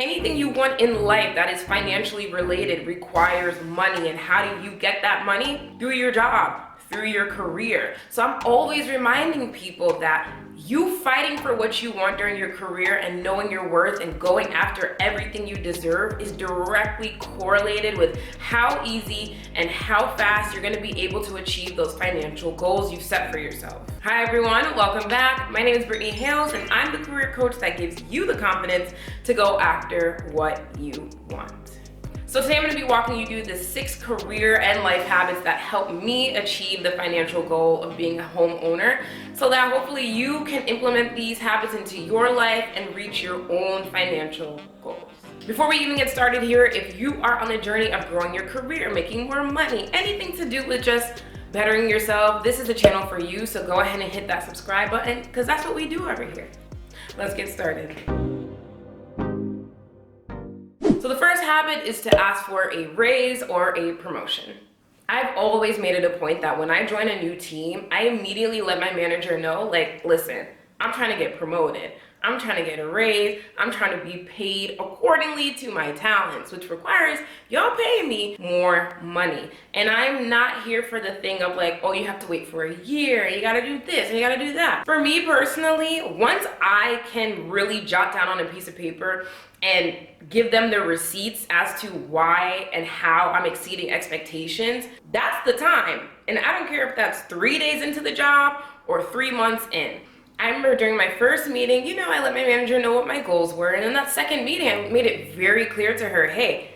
Anything you want in life that is financially related requires money. And how do you get that money? Through your job, through your career. So I'm always reminding people that you fighting for what you want during your career and knowing your worth and going after everything you deserve is directly correlated with how easy and how fast you're going to be able to achieve those financial goals you set for yourself. Hi everyone, welcome back. My name is Brittany Hayles and I'm the career coach that gives you the confidence to go after what you want. So today I'm going to be walking you through the 6 career and life habits that help me achieve the financial goal of being a homeowner, so that hopefully you can implement these habits into your life and reach your own financial goals. Before we even get started here, if you are on the journey of growing your career, making more money, anything to do with just bettering yourself, this is the channel for you. So go ahead and hit that subscribe button because that's what we do over here. Let's get started. So the first habit is to ask for a raise or a promotion. I've always made it a point that when I join a new team, I immediately let my manager know, like, listen, I'm trying to get promoted. I'm trying to get a raise. I'm trying to be paid accordingly to my talents, which requires y'all paying me more money. And I'm not here for the thing of like, oh, you have to wait for a year. You got to do this and you got to do that. For me personally, once I can really jot down on a piece of paper and give them the receipts as to why and how I'm exceeding expectations, that's the time. And I don't care if that's 3 days into the job or 3 months in. I remember during my first meeting, I let my manager know what my goals were. And in that second meeting, I made it very clear to her, hey,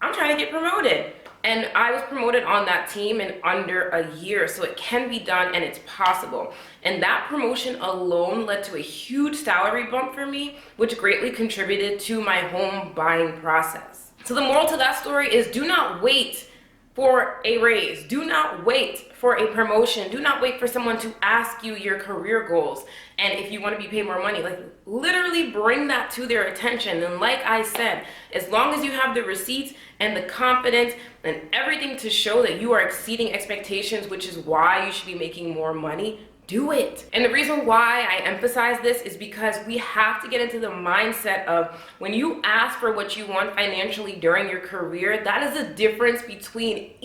I'm trying to get promoted. And I was promoted on that team in under a year. So it can be done and it's possible. And that promotion alone led to a huge salary bump for me, which greatly contributed to my home buying process. So the moral to that story is do not wait for a raise. Do not wait for a promotion. Do not wait for someone to ask you your career goals. And if you want to be paid more money, like literally bring that to their attention. And like I said, as long as you have the receipts and the confidence and everything to show that you are exceeding expectations, which is why you should be making more money, do it. And the reason why I emphasize this is because we have to get into the mindset of when you ask for what you want financially during your career, that is a difference between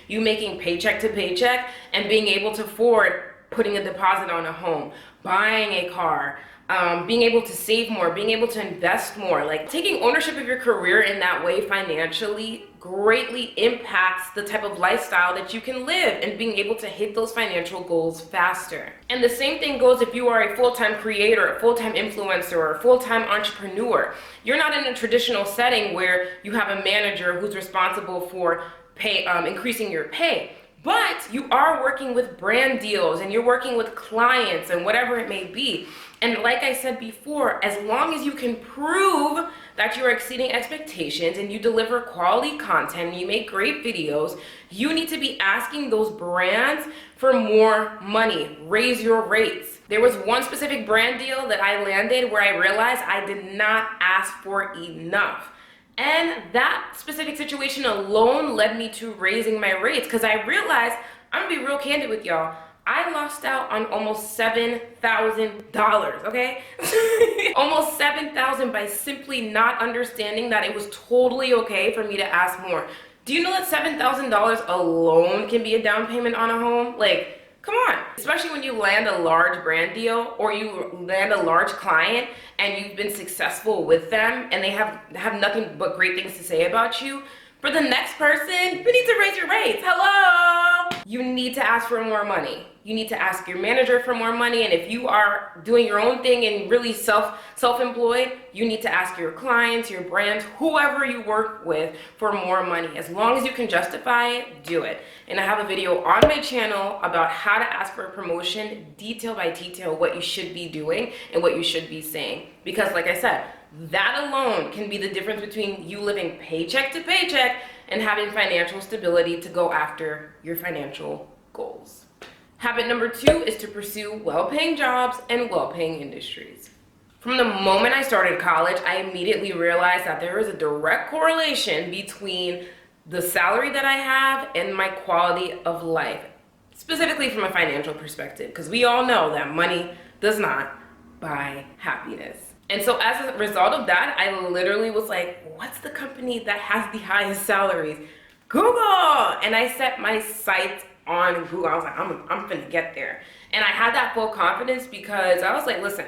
you making paycheck to paycheck and being able to afford putting a deposit on a home, buying a car, being able to save more, being able to invest more. Like taking ownership of your career in that way financially greatly impacts the type of lifestyle that you can live and being able to hit those financial goals faster. And the same thing goes if you are a full-time creator, a full-time influencer, or a full-time entrepreneur. You're not in a traditional setting where you have a manager who's responsible for increasing your pay. But you are working with brand deals and you're working with clients and whatever it may be. And like I said before, as long as you can prove that you're exceeding expectations and you deliver quality content and you make great videos, you need to be asking those brands for more money. Raise your rates. There was one specific brand deal that I landed where I realized I did not ask for enough. And that specific situation alone led me to raising my rates because I realized, I'm gonna be real candid with y'all, I lost out on almost $7,000, okay? Almost $7,000 by simply not understanding that it was totally okay for me to ask more. Do you know that $7,000 alone can be a down payment on a home? Like, come on. Especially when you land a large brand deal or you land a large client and you've been successful with them and they have nothing but great things to say about you. For the next person, you need to raise your rates. Hello! You need to ask for more money. You need to ask your manager for more money. And if you are doing your own thing and really self-employed, you need to ask your clients, your brands, whoever you work with for more money. As long as you can justify it, do it. And I have a video on my channel about how to ask for a promotion, detail by detail, what you should be doing and what you should be saying. Because like I said, that alone can be the difference between you living paycheck to paycheck and having financial stability to go after your financial goals. Habit number 2 is to pursue well-paying jobs and well-paying industries. From the moment I started college, I immediately realized that there is a direct correlation between the salary that I have and my quality of life, specifically from a financial perspective, because we all know that money does not buy happiness. And so as a result of that, I literally was like, what's the company that has the highest salaries? Google! And I set my sights on Google. I was like, I'm finna get there. And I had that full confidence because I was like, listen,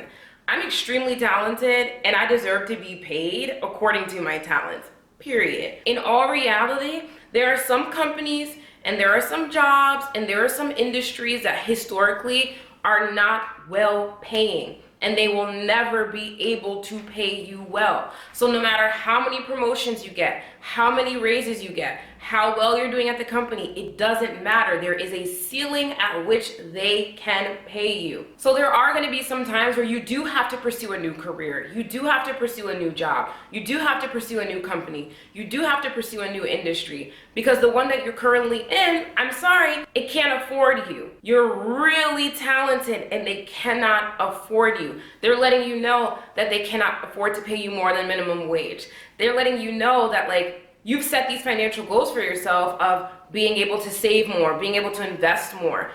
I'm extremely talented and I deserve to be paid according to my talents, period. In all reality, there are some companies and there are some jobs and there are some industries that historically are not well paying, and they will never be able to pay you well. So no matter how many promotions you get, how many raises you get, how well you're doing at the company, it doesn't matter. There is a ceiling at which they can pay you. So there are going to be some times where you do have to pursue a new career. You do have to pursue a new job. You do have to pursue a new company. You do have to pursue a new industry, because the one that you're currently in, I'm sorry, it can't afford you. You're really talented and they cannot afford you. They're letting you know that they cannot afford to pay you more than minimum wage. They're letting you know that, like, you've set these financial goals for yourself of being able to save more, being able to invest more,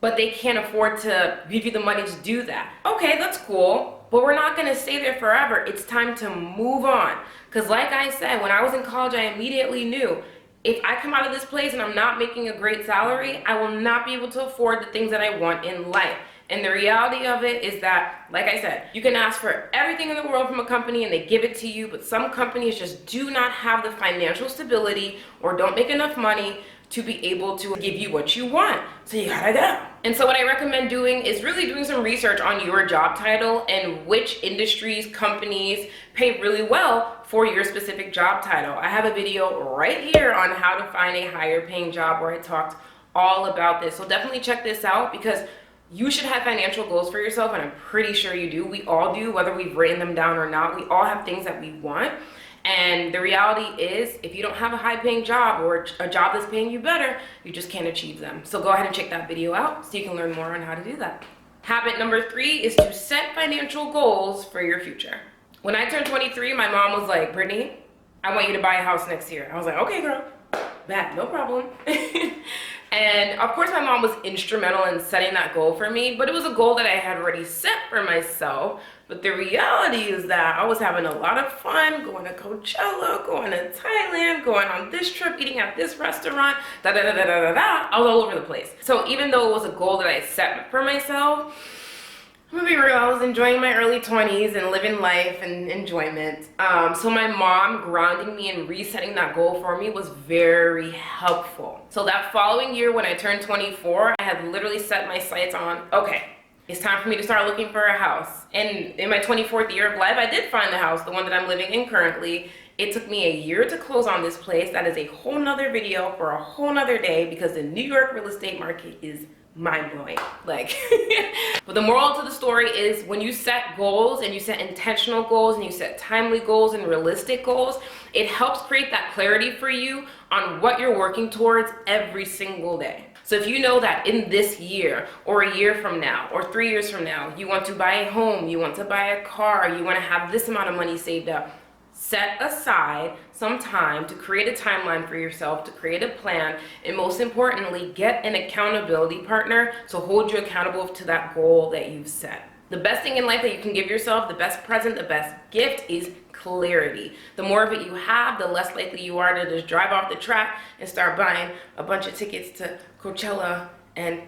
but they can't afford to give you the money to do that. Okay, that's cool, but we're not gonna stay there forever. It's time to move on. Because like I said, when I was in college, I immediately knew if I come out of this place and I'm not making a great salary, I will not be able to afford the things that I want in life. And the reality of it is that, like I said, you can ask for everything in the world from a company and they give it to you, but some companies just do not have the financial stability or don't make enough money to be able to give you what you want. So you gotta go. And so what I recommend doing is really doing some research on your job title and which industries, companies pay really well for your specific job title. I have a video right here on how to find a higher paying job where I talked all about this. So definitely check this out, because you should have financial goals for yourself, and I'm pretty sure you do. We all do, whether we've written them down or not. We all have things that we want. And the reality is, if you don't have a high-paying job or a job that's paying you better, you just can't achieve them. So go ahead and check that video out so you can learn more on how to do that. Habit number 3 is to set financial goals for your future. When I turned 23, my mom was like, Brittany, I want you to buy a house next year. I was like, okay, girl, bad, no problem. And of course my mom was instrumental in setting that goal for me, but it was a goal that I had already set for myself. But the reality is that I was having a lot of fun going to Coachella, going to Thailand, going on this trip, eating at this restaurant, da da da da da da da. I was all over the place. So even though it was a goal that I set for myself, I'm gonna be real, I was enjoying my early 20s and living life and enjoyment. So my mom grounding me and resetting that goal for me was very helpful. So that following year when I turned 24, I had literally set my sights on, okay, it's time for me to start looking for a house. And in my 24th year of life, I did find the house, the one that I'm living in currently. It took me a year to close on this place. That is a whole nother video for a whole nother day, because the New York real estate market is mind-blowing. Like, but the moral to the story is, when you set goals and you set intentional goals and you set timely goals and realistic goals, it helps create that clarity for you on what you're working towards every single day. So if you know that in this year or a year from now or 3 years from now, you want to buy a home, you want to buy a car, you want to have this amount of money saved up, set aside some time to create a timeline for yourself, to create a plan, and most importantly, get an accountability partner to hold you accountable to that goal that you've set. The best thing in life that you can give yourself, the best present, the best gift, is clarity. The more of it you have, the less likely you are to just drive off the track and start buying a bunch of tickets to Coachella and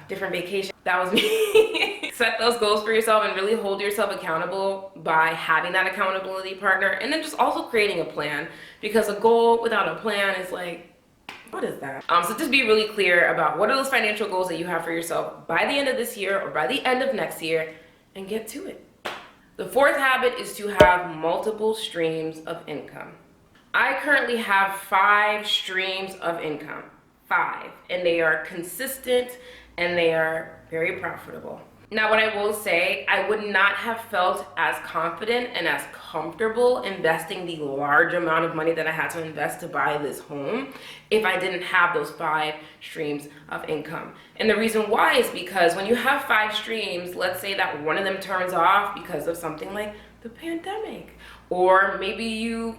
different vacations. That was me. Set those goals for yourself and really hold yourself accountable by having that accountability partner, and then just also creating a plan, because a goal without a plan is like, what is that? So just be really clear about what are those financial goals that you have for yourself by the end of this year or by the end of next year, and get to it. The 4th habit is to have multiple streams of income. I currently have 5 streams of income. 5, and they are consistent and they are very profitable. Now, what I will say, I would not have felt as confident and as comfortable investing the large amount of money that I had to invest to buy this home if I didn't have those 5 streams of income. And the reason why is because when you have 5 streams, let's say that one of them turns off because of something like The pandemic. Or maybe you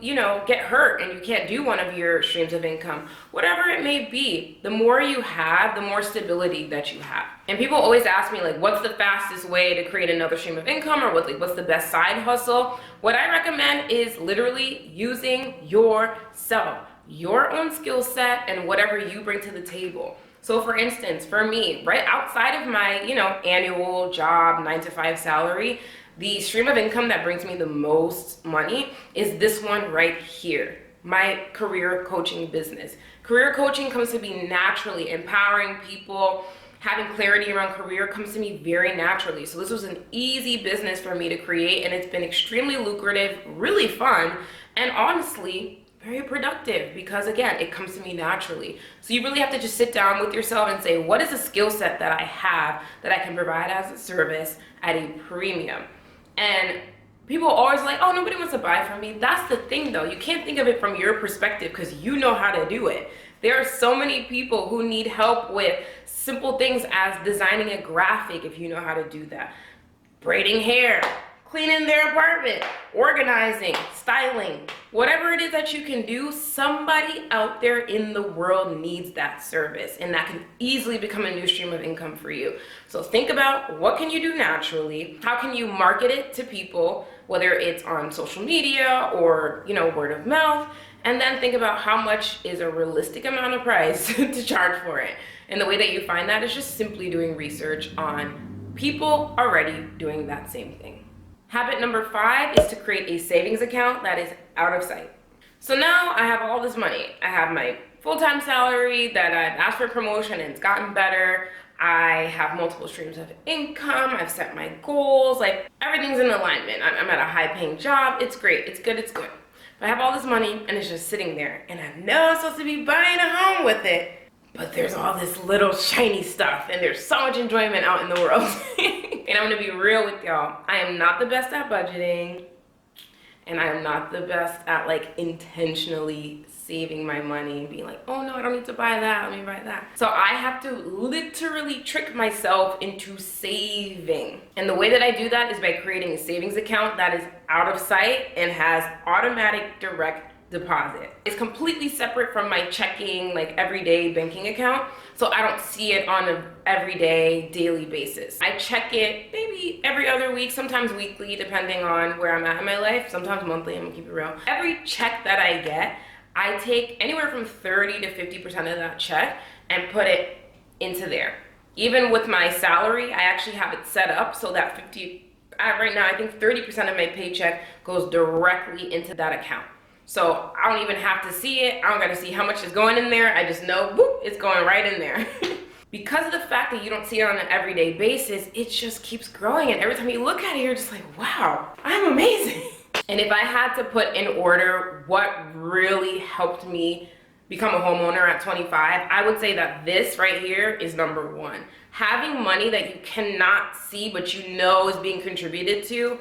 get hurt and you can't do one of your streams of income. Whatever it may be, the more you have, the more stability that you have. And people always ask me, like, what's the fastest way to create another stream of income, or what's the best side hustle? What I recommend is literally using yourself, your own skill set, and whatever you bring to the table. So for instance, for me, right outside of my, annual job, 9-to-5 salary, the stream of income that brings me the most money is this one right here, my career coaching business. Career coaching comes to me naturally. Empowering people, having clarity around career comes to me very naturally. So this was an easy business for me to create, and it's been extremely lucrative, really fun, and honestly, very productive, because again, it comes to me naturally. So you really have to just sit down with yourself and say, what is a skill set that I have that I can provide as a service at a premium? And people are always like, oh, nobody wants to buy from me. That's the thing though. You can't think of it from your perspective because you know how to do it. There are so many people who need help with simple things as designing a graphic, if you know how to do that, braiding hair, cleaning their apartment, organizing, styling, whatever it is that you can do, somebody out there in the world needs that service, and that can easily become a new stream of income for you. So think about, what can you do naturally? How can you market it to people, whether it's on social media or, word of mouth? And then think about how much is a realistic amount of price to charge for it. And the way that you find that is just simply doing research on people already doing that same thing. Habit number 5 is to create a savings account that is out of sight. So now I have all this money. I have my full-time salary that I've asked for promotion and it's gotten better. I have multiple streams of income. I've set my goals. Like, everything's in alignment. I'm at a high-paying job. It's great. It's good. It's good. But I have all this money and it's just sitting there. And I know I'm supposed to be buying a home with it. But there's all this little shiny stuff and there's so much enjoyment out in the world. And I'm gonna be real with y'all. I am not the best at budgeting, and I am not the best at intentionally saving my money and being like, oh no, I don't need to buy that, let me buy that. So I have to literally trick myself into saving. And the way that I do that is by creating a savings account that is out of sight and has automatic direct deposit. It's completely separate from my checking, everyday banking account. So I don't see it on an everyday, daily basis. I check it maybe every other week, sometimes weekly, depending on where I'm at in my life, sometimes monthly, I'm gonna keep it real. Every check that I get, I take anywhere from 30 to 50% of that check and put it into there. Even with my salary, I actually have it set up so that right now, I think 30% of my paycheck goes directly into that account. So I don't even have to see it. I don't gotta see how much is going in there. I just know, boop, it's going right in there. Because of the fact that you don't see it on an everyday basis, it just keeps growing. And every time you look at it, you're just like, wow, I'm amazing. And if I had to put in order what really helped me become a homeowner at 25, I would say that this right here is number 1. Having money that you cannot see, but you know is being contributed to,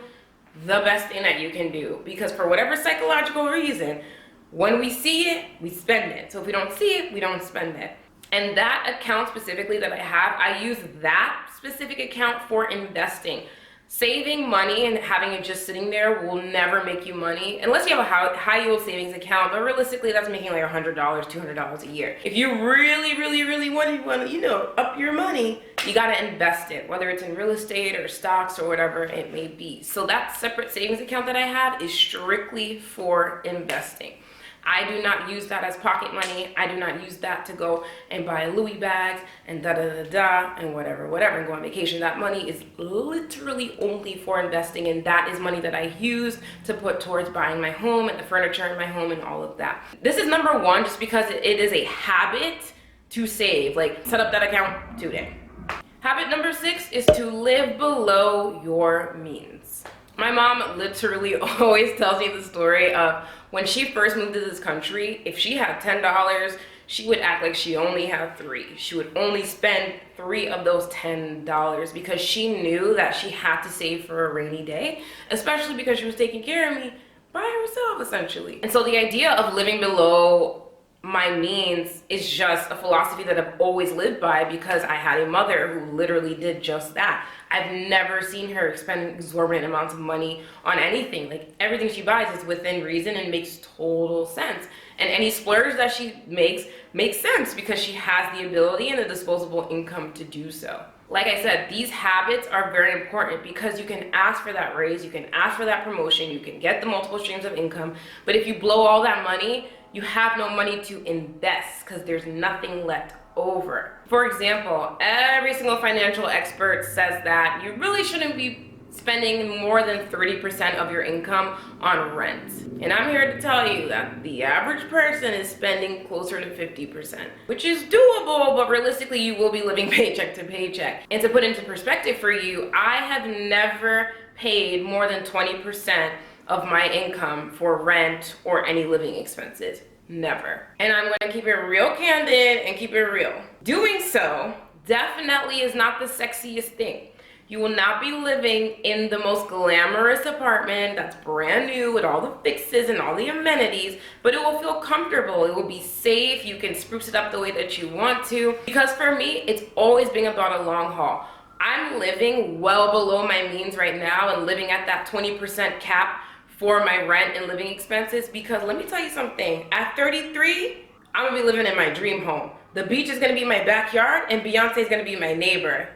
the best thing that you can do. Because for whatever psychological reason, when we see it, we spend it. So if we don't see it, we don't spend it. And that account specifically that I have, I use that specific account for investing. Saving money and having it just sitting there will never make you money unless you have a high yield savings account, but realistically that's making like $100, $200 a year. If you really want to, up your money, you got to invest it, whether it's in real estate or stocks or whatever it may be. So that separate savings account that I have is strictly for investing. I do not use that as pocket money. I do not use that to go and buy Louis bags and and whatever, and go on vacation. That money is literally only for investing, and that is money that I use to put towards buying my home and the furniture in my home and all of that. This is number 1 just because it is a habit to save. Set up that account today. Habit number 6 is to live below your means. My mom literally always tells me the story of when she first moved to this country, if she had $10, she would act like she only had 3. She would only spend 3 of those $10 because she knew that she had to save for a rainy day, especially because she was taking care of me by herself, essentially. And so the idea of living below my means is just a philosophy that I've always lived by because I had a mother who literally did just that. I've never seen her spend exorbitant amounts of money on anything. Like, everything she buys is within reason and makes total sense. And any splurge that she makes sense because she has the ability and the disposable income to do so. Like I said, these habits are very important because you can ask for that raise, you can ask for that promotion, you can get the multiple streams of income, but if you blow all that money, you have no money to invest because there's nothing left over. For example, every single financial expert says that you really shouldn't be spending more than 30% of your income on rent. And I'm here to tell you that the average person is spending closer to 50%, which is doable, but realistically you will be living paycheck to paycheck. And to put into perspective for you, I have never paid more than 20% of my income for rent or any living expenses. Never. And I'm gonna keep it real candid and keep it real. Doing so definitely is not the sexiest thing. You will not be living in the most glamorous apartment that's brand new with all the fixes and all the amenities, but it will feel comfortable. It will be safe. You can spruce it up the way that you want to. Because for me, it's always been about a long haul. I'm living well below my means right now and living at that 20% cap for my rent and living expenses because let me tell you something. At 33, I'm gonna be living in my dream home. The beach is gonna be my backyard and Beyonce is gonna be my neighbor.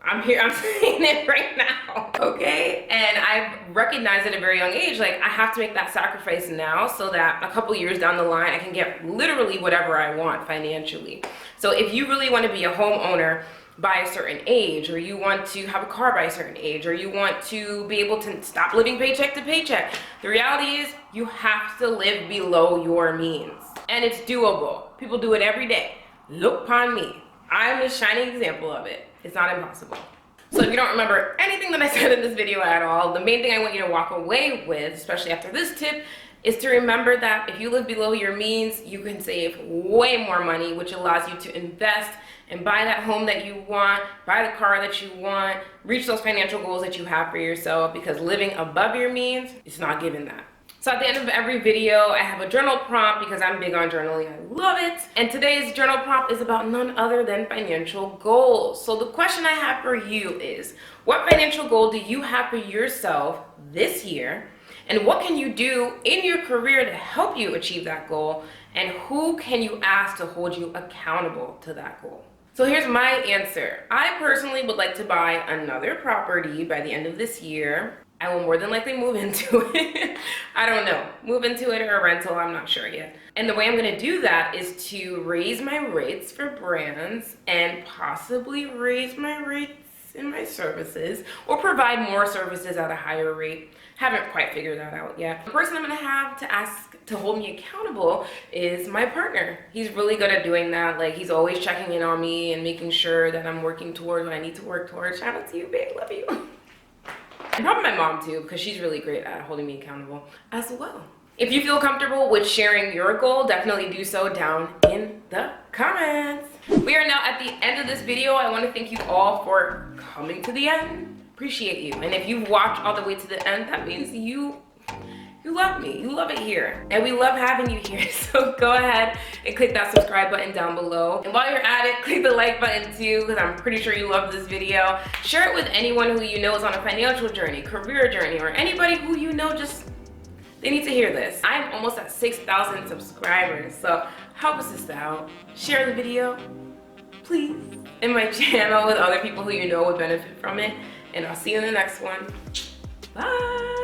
I'm saying it right now, okay? And I've recognized at a very young age, like I have to make that sacrifice now so that a couple years down the line, I can get literally whatever I want financially. So if you really wanna be a homeowner by a certain age, or you want to have a car by a certain age, or you want to be able to stop living paycheck to paycheck, the reality is you have to live below your means. And it's doable. People do it every day. Look upon me. I'm a shining example of it. It's not impossible. So if you don't remember anything that I said in this video at all, the main thing I want you to walk away with, especially after this tip, is to remember that if you live below your means, you can save way more money, which allows you to invest and buy that home that you want, buy the car that you want, reach those financial goals that you have for yourself, because living above your means is not given that. So at the end of every video, I have a journal prompt because I'm big on journaling. I love it. And today's journal prompt is about none other than financial goals. So the question I have for you is, what financial goal do you have for yourself this year? And what can you do in your career to help you achieve that goal? And who can you ask to hold you accountable to that goal? So here's my answer. I personally would like to buy another property by the end of this year. I will more than likely move into it. I don't know, move into it or a rental, I'm not sure yet. And the way I'm gonna do that is to raise my rates for brands and possibly raise my rates in my services or provide more services at a higher rate. Haven't quite figured that out yet. The person I'm gonna have to ask to hold me accountable is my partner. He's really good at doing that. Like, he's always checking in on me and making sure that I'm working towards what I need to work towards. Shout out to you, babe, love you. And probably my mom too, because she's really great at holding me accountable as well. If you feel comfortable with sharing your goal, definitely do so down in the comments. We are now at the end of this video. I want to thank you all for coming to the end. Appreciate you. And if you've watched all the way to the end, that means you love me. You love it here. And we love having you here. So go ahead and click that subscribe button down below. And while you're at it, click the like button too, because I'm pretty sure you love this video. Share it with anyone who you know is on a financial journey, career journey, or anybody who you know just, they need to hear this. I'm almost at 6,000 subscribers. So help us sister out. Share the video, please, in my channel with other people who you know would benefit from it. And I'll see you in the next one. Bye.